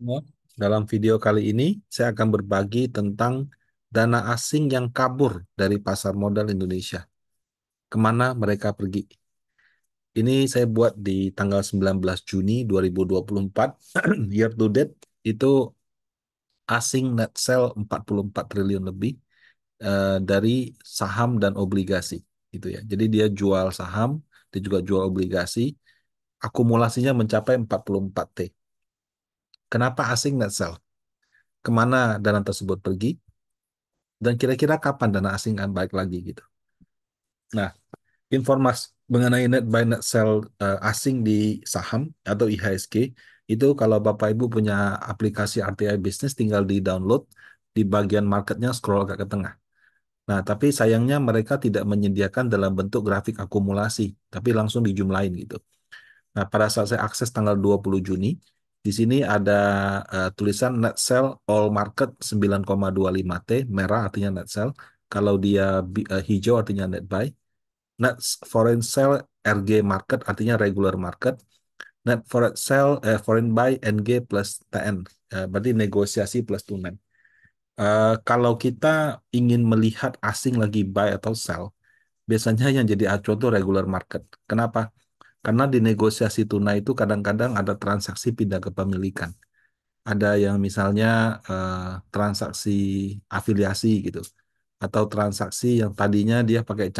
Ya. Dalam video kali ini, saya akan berbagi tentang dana asing yang kabur dari pasar modal Indonesia. Kemana mereka pergi? Ini saya buat di tanggal 19 Juni 2024. Year to date, itu asing net sell 44 triliun lebih dari saham dan obligasi. Gitu ya. Jadi dia jual saham, dia juga jual obligasi. Akumulasinya mencapai 44 T. Kenapa asing net sell? Kemana dana tersebut pergi? Dan kira-kira kapan dana asing akan balik lagi gitu. Nah, informasi mengenai net buy net sell asing di saham atau IHSG itu kalau Bapak Ibu punya aplikasi RTI Business tinggal di download di bagian marketnya scroll agak ke tengah. Nah, tapi sayangnya mereka tidak menyediakan dalam bentuk grafik akumulasi, tapi langsung dijumlahin gitu. Nah, pada saat saya akses tanggal 20 Juni, di sini ada tulisan net sell all market 9,25 T, merah artinya net sell. Kalau dia hijau artinya net buy. Net foreign sell RG market artinya regular market. Net foreign sell foreign buy NG plus TN. Berarti negosiasi plus tunai. Kalau kita ingin melihat asing lagi buy atau sell, biasanya yang jadi acuan itu regular market. Kenapa? Karena di negosiasi tunai itu kadang-kadang ada transaksi pindah kepemilikan. Ada yang misalnya transaksi afiliasi gitu. Atau transaksi yang tadinya dia pakai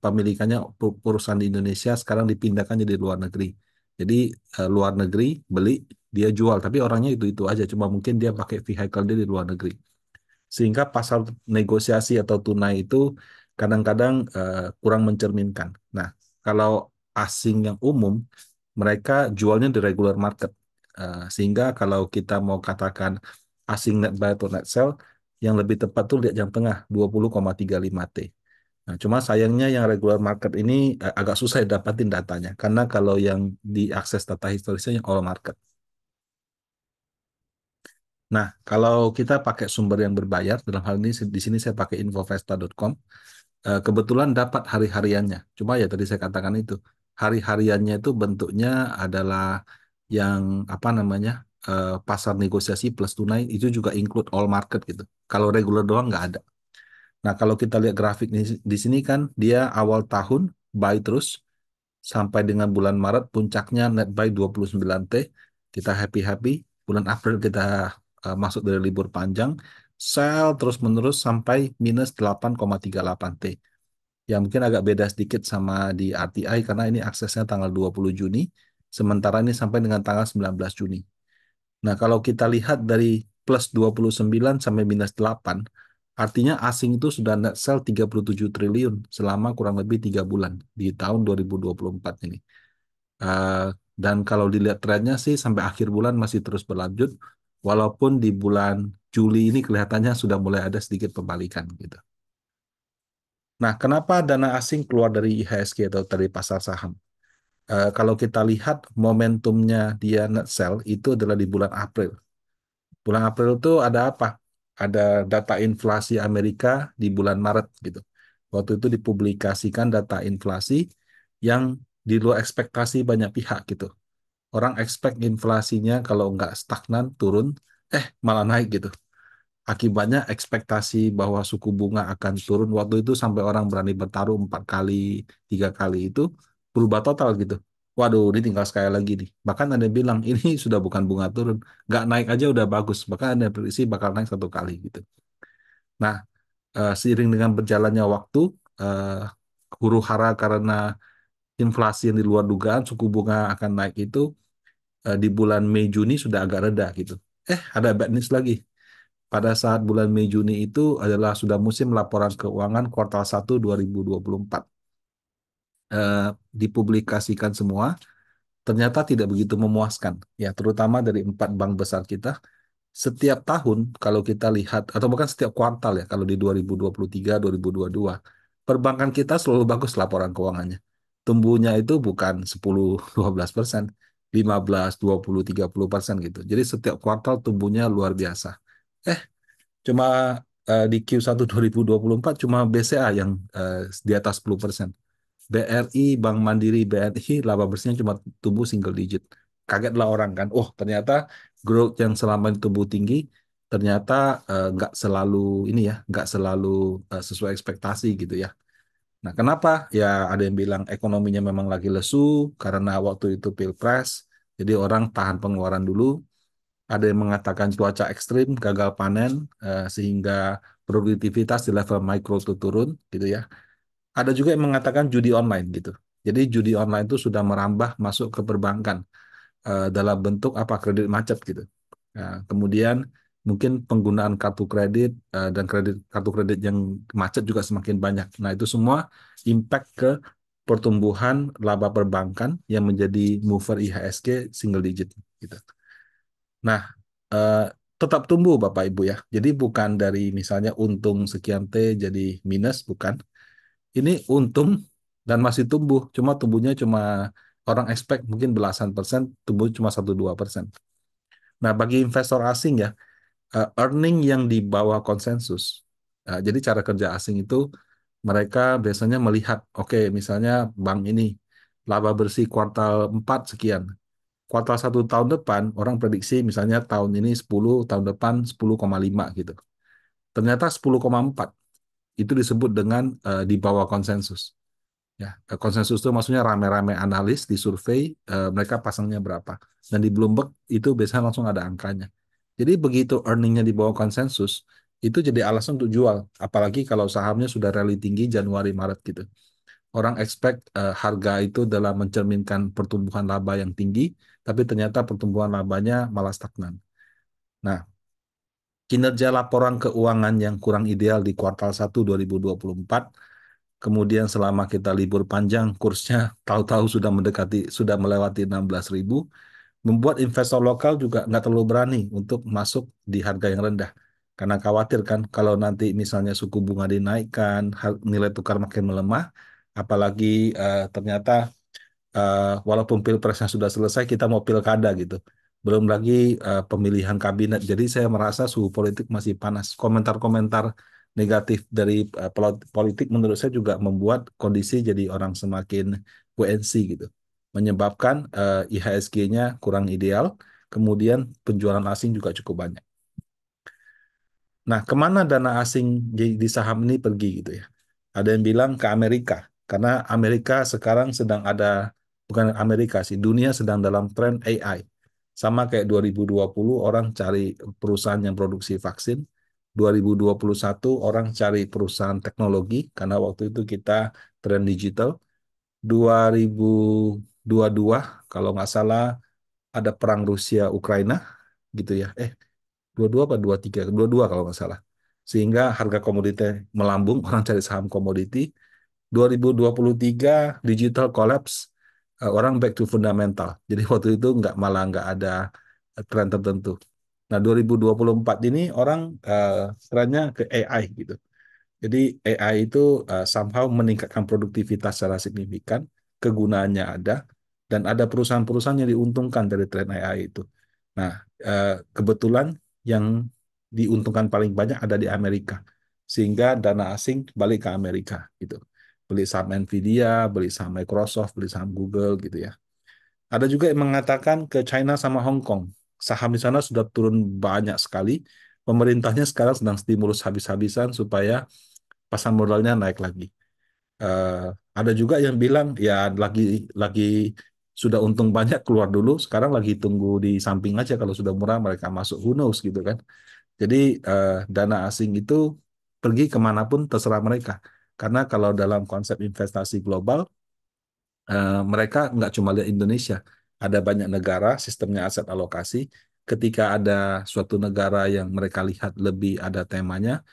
pemilikannya perusahaan di Indonesia sekarang dipindahkan jadi luar negeri. Jadi luar negeri beli, dia jual. Tapi orangnya itu-itu aja. Cuma mungkin dia pakai vehicle dia di luar negeri. Sehingga pasar negosiasi atau tunai itu kadang-kadang kurang mencerminkan. Nah, kalau asing yang umum, mereka jualnya di regular market. Sehingga kalau kita mau katakan asing net buy atau net sell, yang lebih tepat tuh lihat yang tengah, 20,35 T. Nah, cuma sayangnya yang regular market ini agak susah dapatin datanya. Karena kalau yang diakses data historisnya yang all market. Nah, kalau kita pakai sumber yang berbayar, dalam hal ini di sini saya pakai infovesta.com, kebetulan dapat hari-hariannya. Cuma ya tadi saya katakan itu, hari-hariannya itu bentuknya adalah yang apa namanya, pasar negosiasi plus tunai itu juga include all market gitu. Kalau regular doang nggak ada. Nah, kalau kita lihat grafik di sini kan dia awal tahun buy terus sampai dengan bulan Maret puncaknya net buy 29 T. Kita happy-happy. Bulan April kita masuk dari libur panjang, sell terus-menerus sampai minus 8,38 T. Ya mungkin agak beda sedikit sama di RTI karena ini aksesnya tanggal 20 Juni, sementara ini sampai dengan tanggal 19 Juni. Nah, kalau kita lihat dari plus 29 sampai minus 8, artinya asing itu sudah net sell 37 triliun selama kurang lebih 3 bulan di tahun 2024 ini. Eh, dan kalau dilihat trennya sih sampai akhir bulan masih terus berlanjut, walaupun di bulan Juli ini kelihatannya sudah mulai ada sedikit pembalikan gitu. Nah, kenapa dana asing keluar dari IHSG atau dari pasar saham? Kalau kita lihat momentumnya dia net sell itu adalah di bulan April. Bulan April itu ada apa? Ada data inflasi Amerika di bulan Maret gitu. Waktu itu dipublikasikan data inflasi yang di luar ekspektasi banyak pihak gitu. Orang expect inflasinya kalau nggak stagnan turun, malah naik gitu. Akibatnya ekspektasi bahwa suku bunga akan turun waktu itu sampai orang berani bertaruh 4 kali, 3 kali itu berubah total gitu. Waduh, ini tinggal sekali lagi nih. Bahkan ada yang bilang ini sudah bukan bunga turun, nggak naik aja udah bagus. Bahkan ada yang prediksi bakal naik 1 kali gitu. Nah, seiring dengan berjalannya waktu, eh, huru hara karena inflasi yang di luar dugaan, suku bunga akan naik itu di bulan Mei Juni sudah agak reda gitu. Ada bad news lagi. Pada saat bulan Mei Juni itu adalah sudah musim laporan keuangan kuartal 1 2024. Eh, Dipublikasikan semua, ternyata tidak begitu memuaskan. Ya, terutama dari 4 bank besar kita. Setiap tahun kalau kita lihat, atau bahkan setiap kuartal ya, kalau di 2023, 2022, perbankan kita selalu bagus laporan keuangannya. Tumbuhnya itu bukan 10-12%, 15, 20, 30% gitu. Jadi setiap kuartal tumbuhnya luar biasa. Eh, Cuma di Q1 2024 cuma BCA yang di atas 10%. BRI, Bank Mandiri, BNI laba bersihnya cuma tumbuh single digit. kagetlah orang kan, oh ternyata growth yang selama ini tumbuh tinggi ternyata nggak selalu ini ya, nggak selalu sesuai ekspektasi gitu ya. Nah, kenapa? Ya ada yang bilang ekonominya memang lagi lesu karena waktu itu pilpres, jadi orang tahan pengeluaran dulu. Ada yang mengatakan cuaca ekstrim, gagal panen, sehingga produktivitas di level mikro itu turun, gitu ya. Ada juga yang mengatakan judi online gitu. Jadi judi online itu sudah merambah masuk ke perbankan dalam bentuk apa kredit macet gitu. Nah, kemudian mungkin penggunaan kartu kredit dan kartu kredit yang macet juga semakin banyak. Nah, itu semua impact ke pertumbuhan laba perbankan yang menjadi mover IHSG single digit gitu. Nah, eh, tetap tumbuh Bapak Ibu ya. Jadi bukan dari misalnya untung sekian T jadi minus, bukan. Ini untung dan masih tumbuh. Cuma tumbuhnya cuma orang expect mungkin belasan persen, tumbuh cuma 1-2%. Nah, bagi investor asing ya, earning yang di bawah konsensus. Jadi cara kerja asing itu mereka biasanya melihat, oke, misalnya bank ini laba bersih kuartal 4 sekian. Kuartal 1 tahun depan, orang prediksi misalnya tahun ini 10, tahun depan 10,5 gitu. Ternyata 10,4 itu disebut dengan di bawah konsensus. Ya, konsensus itu maksudnya rame-rame analis di survei mereka pasangnya berapa. Dan di Bloomberg itu biasanya langsung ada angkanya. Jadi begitu earningnya di bawah konsensus, itu jadi alasan untuk jual. Apalagi kalau sahamnya sudah rally tinggi Januari Maret gitu. Orang expect harga itu dalam mencerminkan pertumbuhan laba yang tinggi, tapi ternyata pertumbuhan labanya malah stagnan. Nah, kinerja laporan keuangan yang kurang ideal di kuartal 1 2024. Kemudian selama kita libur panjang, kursnya tahu-tahu sudah melewati 16.000, membuat investor lokal juga nggak terlalu berani untuk masuk di harga yang rendah. Karena khawatir kan kalau nanti misalnya suku bunga dinaikkan, nilai tukar makin melemah, apalagi ternyata walaupun pilpresnya sudah selesai, kita mau pilkada gitu. Belum lagi pemilihan kabinet. Jadi saya merasa suhu politik masih panas. Komentar-komentar negatif dari politik menurut saya juga membuat kondisi jadi orang semakin wait and see gitu. Menyebabkan IHSG-nya kurang ideal, kemudian penjualan asing juga cukup banyak. Nah, kemana dana asing di saham ini pergi gitu ya? Ada yang bilang ke Amerika, karena Amerika sekarang sedang ada, bukan Amerika sih, dunia sedang dalam tren AI. Sama kayak 2020 orang cari perusahaan yang produksi vaksin, 2021 orang cari perusahaan teknologi, karena waktu itu kita tren digital, 2022 kalau nggak salah ada perang Rusia Ukraina gitu ya. 22 apa 23? 22 kalau nggak salah. Sehingga harga komoditi melambung, orang cari saham komoditi. 2023 digital collapse, orang back to fundamental. Jadi waktu itu malah nggak ada tren tertentu. Nah, 2024 ini orang trennya ke AI gitu. Jadi AI itu somehow meningkatkan produktivitas secara signifikan, kegunaannya ada, dan ada perusahaan-perusahaan yang diuntungkan dari tren AI itu. Nah, kebetulan yang diuntungkan paling banyak ada di Amerika, sehingga dana asing balik ke Amerika gitu. Beli saham Nvidia, beli saham Microsoft, beli saham Google gitu ya. Ada juga yang mengatakan ke China sama Hong Kong. Saham di sana sudah turun banyak sekali. Pemerintahnya sekarang sedang stimulus habis-habisan supaya pasar modalnya naik lagi. Eh, ada juga yang bilang ya lagi sudah untung banyak keluar dulu, sekarang lagi tunggu di samping aja kalau sudah murah mereka masuk, who knows gitu kan. Jadi dana asing itu pergi kemanapun terserah mereka. Karena kalau dalam konsep investasi global, mereka nggak cuma lihat Indonesia, ada banyak negara sistemnya aset alokasi. Ketika ada suatu negara yang mereka lihat lebih ada temanya,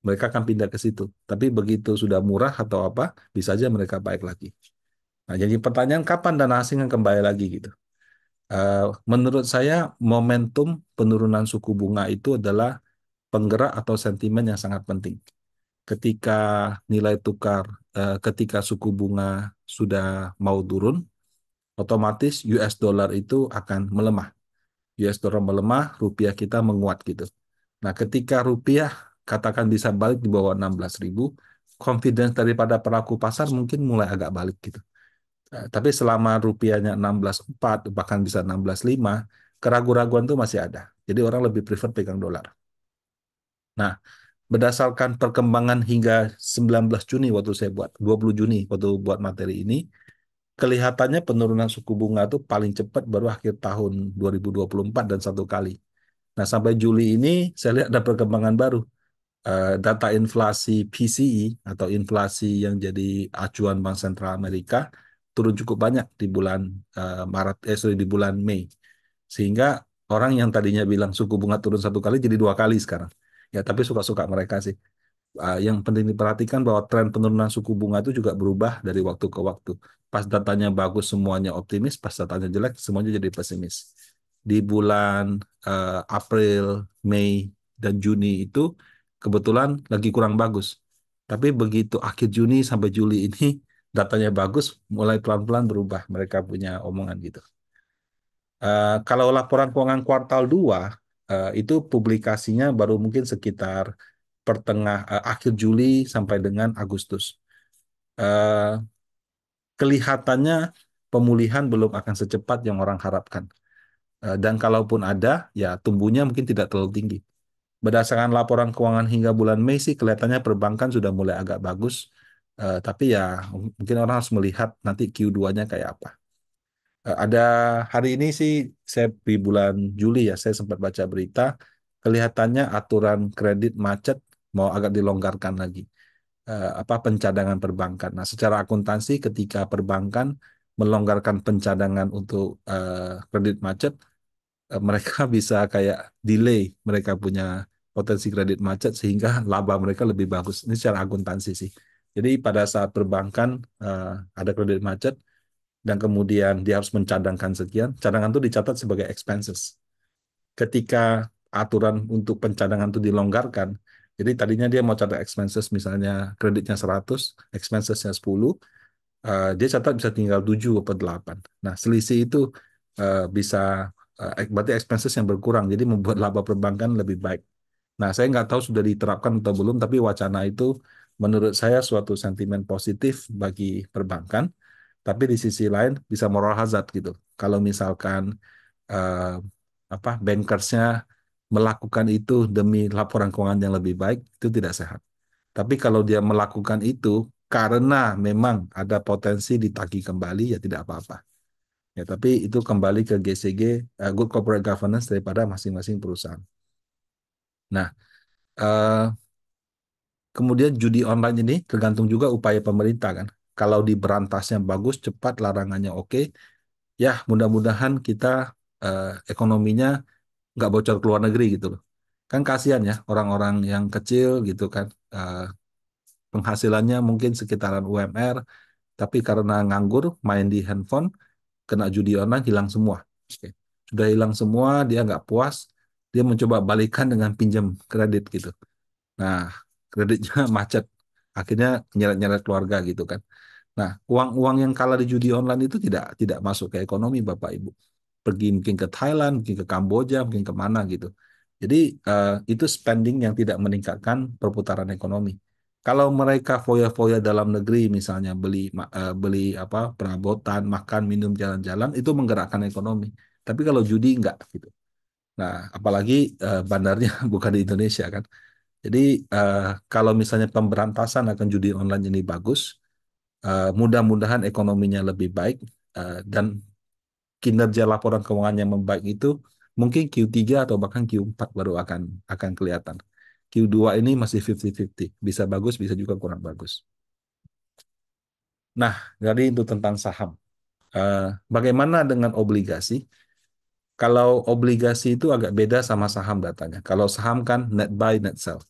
mereka akan pindah ke situ. Tapi begitu sudah murah atau apa, bisa aja mereka baik lagi. Nah, jadi pertanyaan kapan dana asing akan kembali lagi gitu. Eh, Menurut saya momentum penurunan suku bunga itu adalah penggerak atau sentimen yang sangat penting. Ketika nilai tukar, ketika suku bunga sudah mau turun, otomatis US dollar itu akan melemah. US dollar melemah, rupiah kita menguat gitu. Nah, ketika rupiah katakan bisa balik di bawah 16.000, confidence daripada pelaku pasar mungkin mulai agak balik gitu. Tapi selama rupiahnya 16,4 bahkan bisa 16,5, keraguan-raguan itu masih ada. Jadi orang lebih prefer pegang dolar. Nah, berdasarkan perkembangan hingga 19 Juni waktu saya buat, 20 Juni waktu buat materi ini, kelihatannya penurunan suku bunga itu paling cepat baru akhir tahun 2024 dan satu kali. Nah, sampai Juli ini saya lihat ada perkembangan baru. Data inflasi PCE atau inflasi yang jadi acuan Bank Sentral Amerika turun cukup banyak di bulan sorry, di bulan Mei. Sehingga orang yang tadinya bilang suku bunga turun satu kali jadi dua kali sekarang. Ya, tapi suka-suka mereka sih. Yang penting diperhatikan bahwa tren penurunan suku bunga itu juga berubah dari waktu ke waktu. Pas datanya bagus semuanya optimis, pas datanya jelek semuanya jadi pesimis. Di bulan April, Mei, dan Juni itu kebetulan lagi kurang bagus. Tapi begitu akhir Juni sampai Juli ini datanya bagus, mulai pelan-pelan berubah. Mereka punya omongan gitu. Kalau laporan keuangan kuartal 2 itu publikasinya baru mungkin sekitar akhir Juli sampai dengan Agustus. Eh, Kelihatannya pemulihan belum akan secepat yang orang harapkan. Dan kalaupun ada, ya tumbuhnya mungkin tidak terlalu tinggi. Berdasarkan laporan keuangan hingga bulan Mei sih kelihatannya perbankan sudah mulai agak bagus. Tapi ya mungkin orang harus melihat nanti Q2-nya kayak apa. Ada hari ini sih saya di bulan Juli ya saya sempat baca berita kelihatannya aturan kredit macet mau agak dilonggarkan lagi. Apa pencadangan perbankan. Nah, secara akuntansi ketika perbankan melonggarkan pencadangan untuk kredit macet, mereka bisa kayak delay mereka punya potensi kredit macet sehingga laba mereka lebih bagus. Ini secara akuntansi sih. Jadi pada saat perbankan eh, ada kredit macet, dan kemudian dia harus mencadangkan sekian, cadangan itu dicatat sebagai expenses. Ketika aturan untuk pencadangan itu dilonggarkan, jadi tadinya dia mau catat expenses misalnya kreditnya 100, expensesnya 10, dia catat bisa tinggal 7 atau 8. Nah, selisih itu bisa berarti expenses yang berkurang, jadi membuat laba perbankan lebih baik. Nah, saya nggak tahu sudah diterapkan atau belum, tapi wacana itu menurut saya suatu sentimen positif bagi perbankan. Tapi di sisi lain bisa moral hazard gitu. Kalau misalkan eh, bankersnya melakukan itu demi laporan keuangan yang lebih baik, itu tidak sehat. Tapi kalau dia melakukan itu karena memang ada potensi ditagih kembali, ya tidak apa-apa. Ya, tapi itu kembali ke GCG, Good Corporate Governance daripada masing-masing perusahaan. Nah, eh, kemudian judi online ini tergantung juga upaya pemerintah kan. Kalau diberantasnya bagus, cepat, larangannya oke, ya mudah-mudahan kita ekonominya nggak bocor ke luar negeri gitu loh. Kan kasihan ya orang-orang yang kecil gitu kan, penghasilannya mungkin sekitaran UMR, tapi karena nganggur main di handphone, kena judi online hilang semua. Oke. Sudah hilang semua, dia nggak puas, dia mencoba balikan dengan pinjam kredit gitu. Nah, kreditnya macet, akhirnya nyeret-nyeret keluarga gitu kan. Nah, uang-uang yang kalah di judi online itu tidak masuk ke ekonomi, Bapak Ibu. Pergi mungkin ke Thailand, mungkin ke Kamboja, mungkin kemana gitu. Jadi itu spending yang tidak meningkatkan perputaran ekonomi. Kalau mereka foya-foya dalam negeri, misalnya beli apa perabotan, makan, minum, jalan-jalan, itu menggerakkan ekonomi. Tapi kalau judi enggak gitu. Nah, apalagi bandarnya bukan di Indonesia kan. Jadi eh, kalau misalnya pemberantasan akan judi online ini bagus, mudah-mudahan ekonominya lebih baik dan kinerja laporan keuangan yang membaik itu mungkin Q3 atau bahkan Q4 baru akan kelihatan. Q2 ini masih 50-50, bisa bagus, bisa juga kurang bagus. Nah, jadi itu tentang saham. Eh, Bagaimana dengan obligasi? Kalau obligasi itu agak beda sama saham datanya. Kalau saham kan net buy, net sell.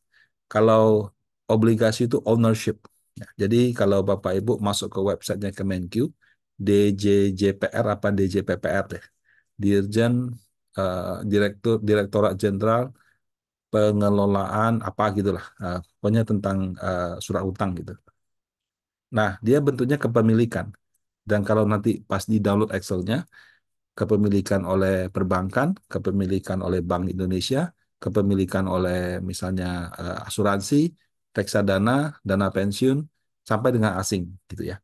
Kalau obligasi itu ownership. Ya, jadi kalau Bapak Ibu masuk ke websitenya Kemenq, DJJPR apa DJPPR deh, Dirjen Direktorat Jenderal Pengelolaan apa gitulah, pokoknya tentang surat utang gitu. Nah, dia bentuknya kepemilikan. Dan kalau nanti pas di download Excel-nya, kepemilikan oleh perbankan, kepemilikan oleh Bank Indonesia, kepemilikan oleh misalnya asuransi, reksadana, dana pensiun, sampai dengan asing gitu ya.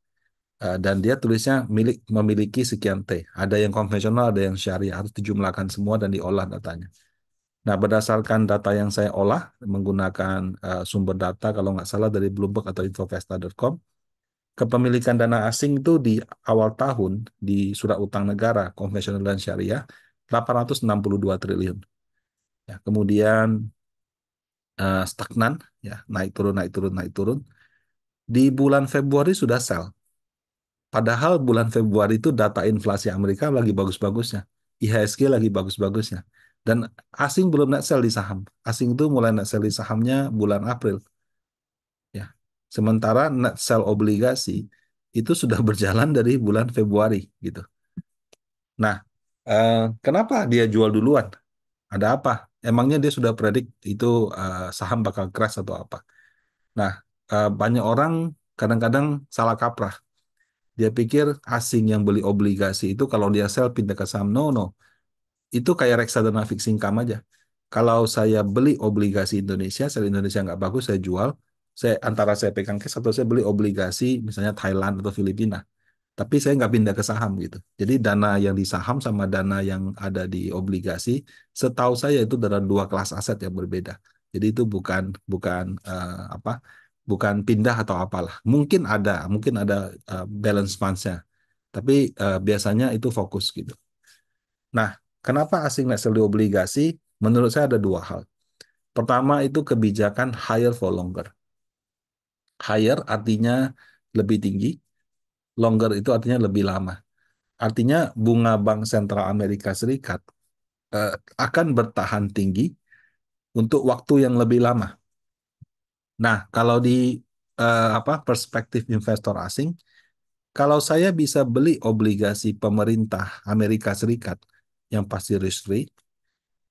Dan dia tulisnya memiliki sekian T. Ada yang konvensional, ada yang syariah. Harus dijumlahkan semua dan diolah datanya. Nah, berdasarkan data yang saya olah menggunakan sumber data kalau nggak salah dari Bloomberg atau Infovesta.com, kepemilikan dana asing itu di awal tahun di surat utang negara konvensional dan syariah 862 triliun. Ya, kemudian stagnan, ya naik turun naik turun naik turun. Di bulan Februari sudah sell. Padahal bulan Februari itu data inflasi Amerika lagi bagus-bagusnya, IHSG lagi bagus-bagusnya, dan asing belum net sell di saham. Asing itu mulai net sell di sahamnya bulan April, ya. Sementara net sell obligasi itu sudah berjalan dari bulan Februari, gitu. Nah, kenapa dia jual duluan? Ada apa? Emangnya dia sudah predik itu saham bakal crash atau apa? Nah, banyak orang kadang-kadang salah kaprah. Dia pikir asing yang beli obligasi itu kalau dia sell pindah ke saham. No, no. Itu kayak reksadana fixed income aja. Kalau saya beli obligasi Indonesia, sell Indonesia nggak bagus, saya jual. Antara saya pegang cash atau saya beli obligasi misalnya Thailand atau Filipina. Tapi saya nggak pindah ke saham gitu. Jadi dana yang di saham sama dana yang ada di obligasi, setahu saya itu adalah dua kelas aset yang berbeda. Jadi itu bukan bukan apa, bukan pindah atau apalah. Mungkin ada balance funds-nya. Tapi biasanya itu fokus gitu. Nah, kenapa asing nggak sell di obligasi? Menurut saya ada dua hal. Pertama itu kebijakan higher for longer. Higher artinya lebih tinggi, longer itu artinya lebih lama. Artinya bunga Bank Sentral Amerika Serikat eh, akan bertahan tinggi untuk waktu yang lebih lama. Nah, kalau di apa perspektif investor asing, kalau saya bisa beli obligasi pemerintah Amerika Serikat yang pasti risk-free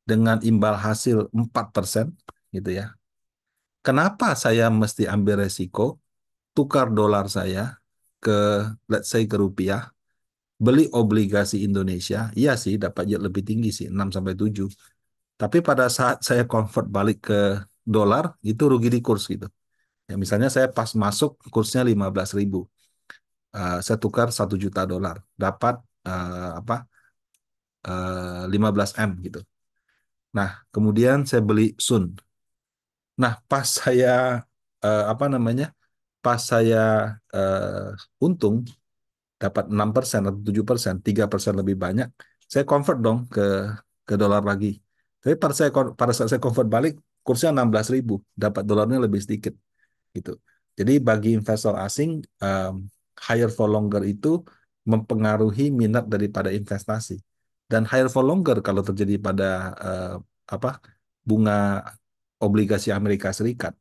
dengan imbal hasil 4%, gitu ya. Kenapa saya mesti ambil resiko tukar dolar saya ke let's say ke rupiah, beli obligasi Indonesia, iya sih dapat yield lebih tinggi sih 6 sampai 7. Tapi pada saat saya convert balik ke dolar, itu rugi di kurs gitu. Ya, misalnya saya pas masuk kursnya 15.000, saya tukar 1 juta dolar, dapat apa 15 M gitu. Nah, kemudian saya beli Sun. Nah, pas saya apa namanya, pas saya untung dapat 6% atau 7%, 3% lebih banyak, saya convert dong ke dolar lagi. Tapi pada saat saya convert balik, kursnya 16.000, dapat dolarnya lebih sedikit gitu. Jadi bagi investor asing, higher for longer itu mempengaruhi minat daripada investasi. Dan higher for longer kalau terjadi pada eh, apa bunga obligasi Amerika Serikat,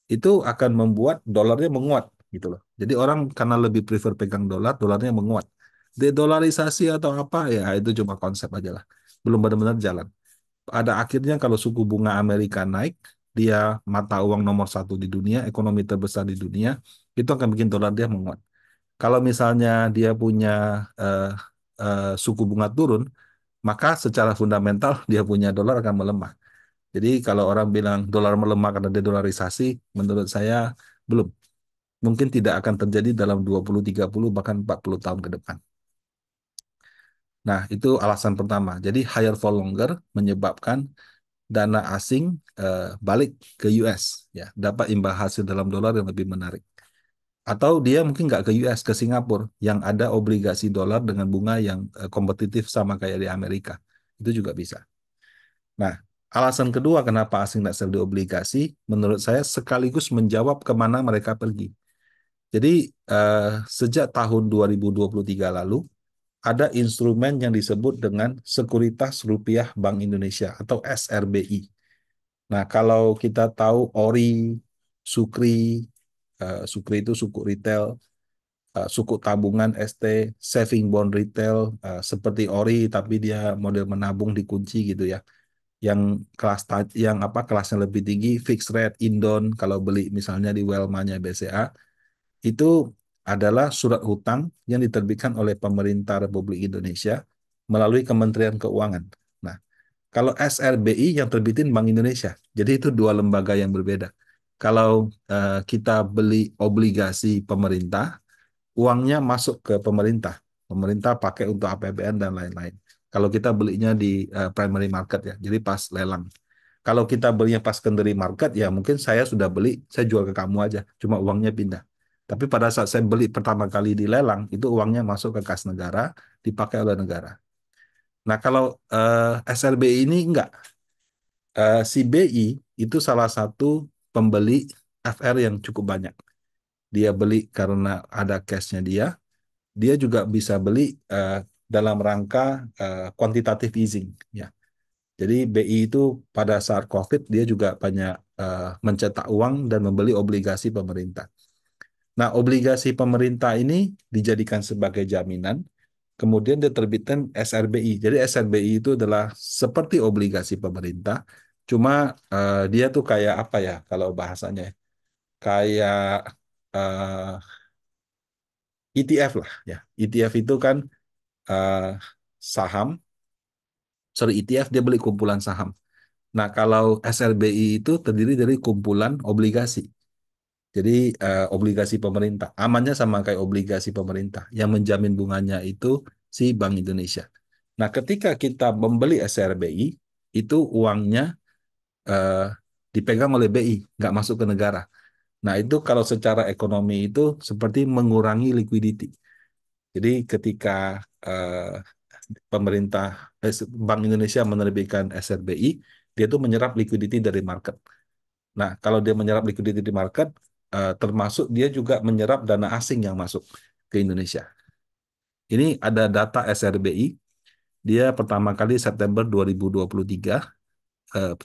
itu akan membuat dolarnya menguat gitu loh. Jadi orang karena lebih prefer pegang dolar, dolarnya menguat. Dedolarisasi atau apa ya itu cuma konsep aja lah. Belum benar-benar jalan. Pada akhirnya kalau suku bunga Amerika naik, dia mata uang nomor satu di dunia, ekonomi terbesar di dunia, itu akan bikin dolar dia menguat. Kalau misalnya dia punya eh, suku bunga turun, maka secara fundamental dia punya dolar akan melemah. Jadi kalau orang bilang dolar melemah karena dedolarisasi, menurut saya belum. Mungkin tidak akan terjadi dalam 20, 30, bahkan 40 tahun ke depan. Nah, itu alasan pertama. Jadi higher for longer menyebabkan dana asing balik ke US, ya, dapat imbal hasil dalam dolar yang lebih menarik. Atau dia mungkin nggak ke US, ke Singapura, yang ada obligasi dolar dengan bunga yang kompetitif sama kayak di Amerika. Itu juga bisa. Nah, alasan kedua kenapa asing nggak sell di obligasi, menurut saya sekaligus menjawab kemana mereka pergi. Jadi sejak tahun 2023 lalu, ada instrumen yang disebut dengan Sekuritas Rupiah Bank Indonesia atau SRBI. Nah, kalau kita tahu ORI, Sukri, Sukri itu suku retail, suku tabungan ST, saving bond retail, seperti ORI tapi dia model menabung dikunci gitu ya. Yang yang apa kelasnya lebih tinggi, fixed rate, Indon, kalau beli misalnya di Welma-nya BCA, itu adalah surat hutang yang diterbitkan oleh pemerintah Republik Indonesia melalui Kementerian Keuangan. Nah, kalau SRBI yang terbitin Bank Indonesia. Jadi itu dua lembaga yang berbeda. Kalau kita beli obligasi pemerintah, uangnya masuk ke pemerintah. Pemerintah pakai untuk APBN dan lain-lain. Kalau kita belinya di primary market ya, jadi pas lelang. Kalau kita belinya pas secondary market ya mungkin saya sudah beli, saya jual ke kamu aja, cuma uangnya pindah. Tapi pada saat saya beli pertama kali di lelang, itu uangnya masuk ke kas negara, dipakai oleh negara. Nah kalau SRBI ini enggak. Si BI itu salah satu pembeli FR yang cukup banyak. Dia beli karena ada cashnya dia. Dia juga bisa beli dalam rangka quantitative easing. Ya. Jadi BI itu pada saat COVID dia juga banyak mencetak uang dan membeli obligasi pemerintah. Nah, obligasi pemerintah ini dijadikan sebagai jaminan, kemudian diterbitkan SRBI. Jadi SRBI itu adalah seperti obligasi pemerintah, cuma dia tuh kayak apa ya kalau bahasanya? Kayak eh, ETF lah ya. ETF itu kan eh, saham, sorry ETF dia beli kumpulan saham. Nah, kalau SRBI itu terdiri dari kumpulan obligasi. Jadi obligasi pemerintah. Amannya sama kayak obligasi pemerintah. Yang menjamin bunganya itu si Bank Indonesia. Nah, ketika kita membeli SRBI, itu uangnya eh, dipegang oleh BI, nggak masuk ke negara. Nah, itu kalau secara ekonomi itu seperti mengurangi liquidity. Jadi ketika eh, pemerintah Bank Indonesia menerbitkan SRBI, dia itu menyerap liquidity dari market. Nah, kalau dia menyerap liquidity di market, termasuk dia juga menyerap dana asing yang masuk ke Indonesia. Ini ada data SRBI, dia pertama kali September 2023,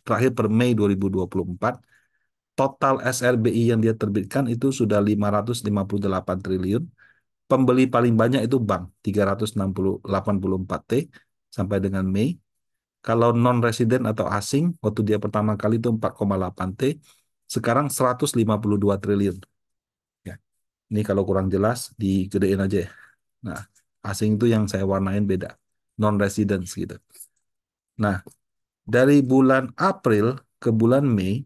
terakhir per Mei 2024, total SRBI yang dia terbitkan itu sudah 558 triliun. Pembeli paling banyak itu bank, 384 T sampai dengan Mei. Kalau non-resident atau asing, waktu dia pertama kali itu 4,8 T, sekarang 152 triliun. Ya. Ini kalau kurang jelas, digedein aja ya. Nah, asing itu yang saya warnain beda. Non-residence gitu. Nah, dari bulan April ke bulan Mei,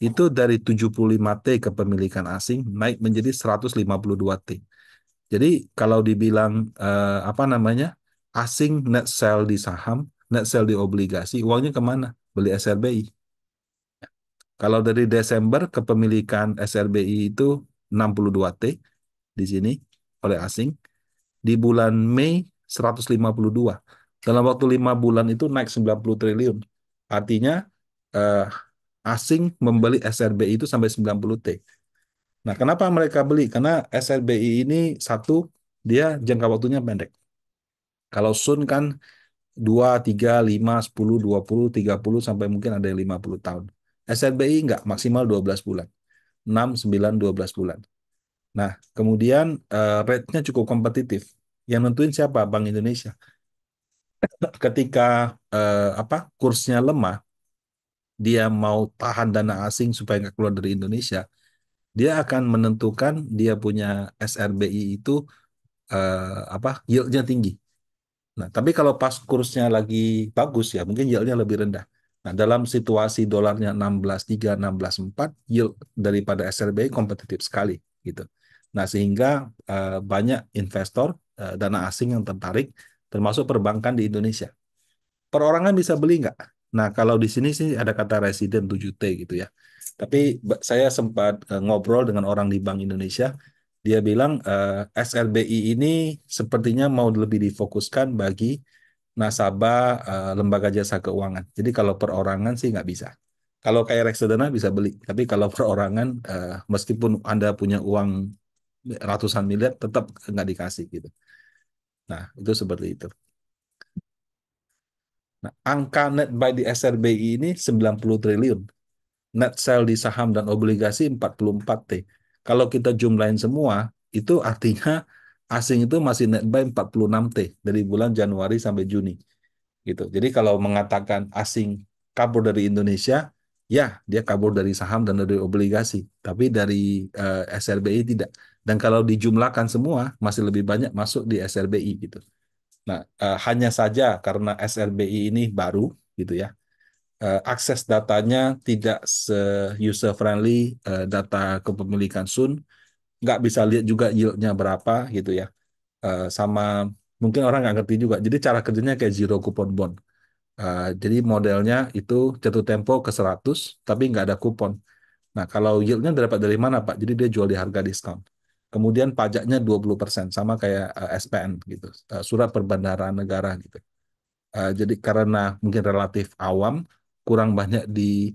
itu dari 75 T kepemilikan asing naik menjadi 152 T. Jadi kalau dibilang apa namanya, asing net sell di saham, net sell di obligasi, uangnya kemana? Beli SRBI. Kalau dari Desember kepemilikan SRBI itu 62 T di sini oleh asing. Di bulan Mei 152. Dalam waktu 5 bulan itu naik 90 triliun. Artinya eh, asing membeli SRBI itu sampai 90 T. Nah, kenapa mereka beli? Karena SRBI ini satu, dia jangka waktunya pendek. Kalau Sun kan 2, 3, 5, 10, 20, 30, sampai mungkin ada yang 50 tahun. SRBI enggak, maksimal 12 bulan. 6, 9, 12 bulan. Nah, kemudian rate-nya cukup kompetitif. Yang nentuin siapa? Bank Indonesia. Ketika apa kursnya lemah, dia mau tahan dana asing supaya nggak keluar dari Indonesia, dia akan menentukan dia punya SRBI itu apa yieldnya tinggi. Nah, tapi kalau pas kursnya lagi bagus ya, mungkin yieldnya lebih rendah. Nah, dalam situasi dolarnya 16,3, 16,4, yield daripada SRBI kompetitif sekali gitu. Nah, sehingga banyak investor dana asing yang tertarik, termasuk perbankan di Indonesia. Perorangan bisa beli nggak? Nah, kalau di sini sih ada kata residen 7T gitu ya. Tapi saya sempat ngobrol dengan orang di Bank Indonesia, dia bilang SRBI ini sepertinya mau lebih difokuskan bagi nasabah lembaga jasa keuangan. Jadi kalau perorangan sih nggak bisa. Kalau kayak reksadana bisa beli, tapi kalau perorangan meskipun Anda punya uang ratusan miliar tetap nggak dikasih gitu. Nah, itu seperti itu. Nah, angka net buy di SRBI ini 90 triliun. Net sell di saham dan obligasi 44 T. Kalau kita jumlahin semua, itu artinya asing itu masih net buy 46 T dari bulan Januari sampai Juni. Gitu. Jadi kalau mengatakan asing kabur dari Indonesia, ya dia kabur dari saham dan dari obligasi. Tapi dari SRBI tidak. Dan kalau dijumlahkan semua, masih lebih banyak masuk di SRBI gitu. Nah, hanya saja karena SRBI ini baru gitu ya, akses datanya tidak se-user friendly data kepemilikan Sun. nggak bisa lihat juga yieldnya berapa gitu ya. Sama mungkin orang nggak ngerti juga. Jadi cara kerjanya kayak zero coupon bond. Jadi modelnya itu jatuh tempo ke 100, tapi nggak ada kupon. Nah, kalau yieldnya dapat dari mana, Pak? Jadi dia jual di harga diskon. Kemudian pajaknya 20%, sama kayak SPN gitu, surat perbendaharaan negara gitu. Jadi karena mungkin relatif awam, kurang banyak di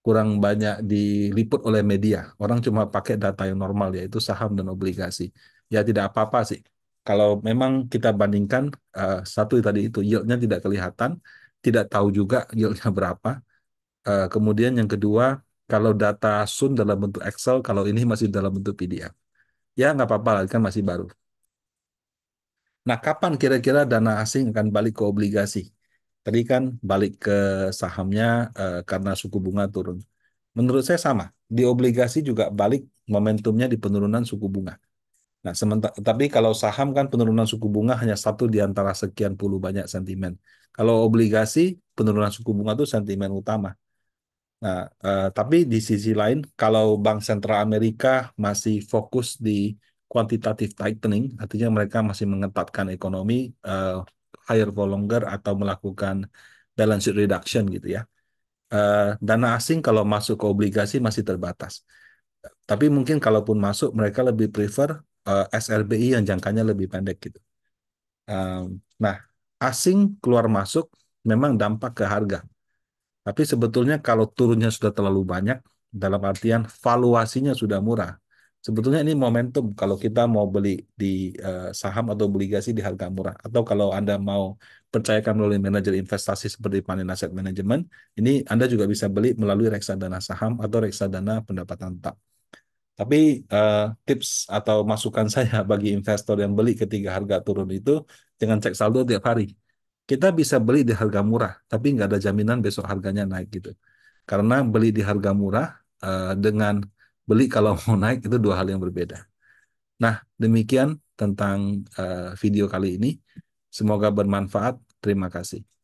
kurang banyak diliput oleh media. Orang cuma pakai data yang normal yaitu saham dan obligasi. Ya tidak apa-apa sih. Kalau memang kita bandingkan satu tadi itu yieldnya tidak kelihatan, tidak tahu juga yieldnya berapa. Kemudian yang kedua, kalau data Sun dalam bentuk Excel, kalau ini masih dalam bentuk PDF. Ya nggak apa-apa lah, kan masih baru. Nah, kapan kira-kira dana asing akan balik ke obligasi? Tadi kan balik ke sahamnya karena suku bunga turun. Menurut saya sama. Di obligasi juga balik momentumnya di penurunan suku bunga. Nah, sementara tapi kalau saham kan penurunan suku bunga hanya satu di antara sekian puluh banyak sentimen. Kalau obligasi penurunan suku bunga itu sentimen utama. Nah, tapi di sisi lain, kalau Bank Sentral Amerika masih fokus di quantitative tightening, artinya mereka masih mengetatkan ekonomi, eh, higher for longer atau melakukan balance sheet reduction gitu ya. Dana asing kalau masuk ke obligasi masih terbatas. Tapi mungkin kalaupun masuk, mereka lebih prefer SLBI yang jangkanya lebih pendek gitu. Nah, asing keluar masuk memang dampak ke harga. Tapi sebetulnya kalau turunnya sudah terlalu banyak, dalam artian valuasinya sudah murah. Sebetulnya ini momentum kalau kita mau beli di saham atau obligasi di harga murah. Atau kalau Anda mau percayakan melalui manajer investasi seperti Panin Asset Management, ini Anda juga bisa beli melalui reksadana saham atau reksadana pendapatan tetap. Tapi tips atau masukan saya bagi investor yang beli ketika harga turun itu, jangan cek saldo tiap hari. Kita bisa beli di harga murah, tapi nggak ada jaminan besok harganya naik gitu. Karena beli di harga murah dengan beli kalau mau naik itu dua hal yang berbeda. Nah, demikian tentang video kali ini. Semoga bermanfaat. Terima kasih.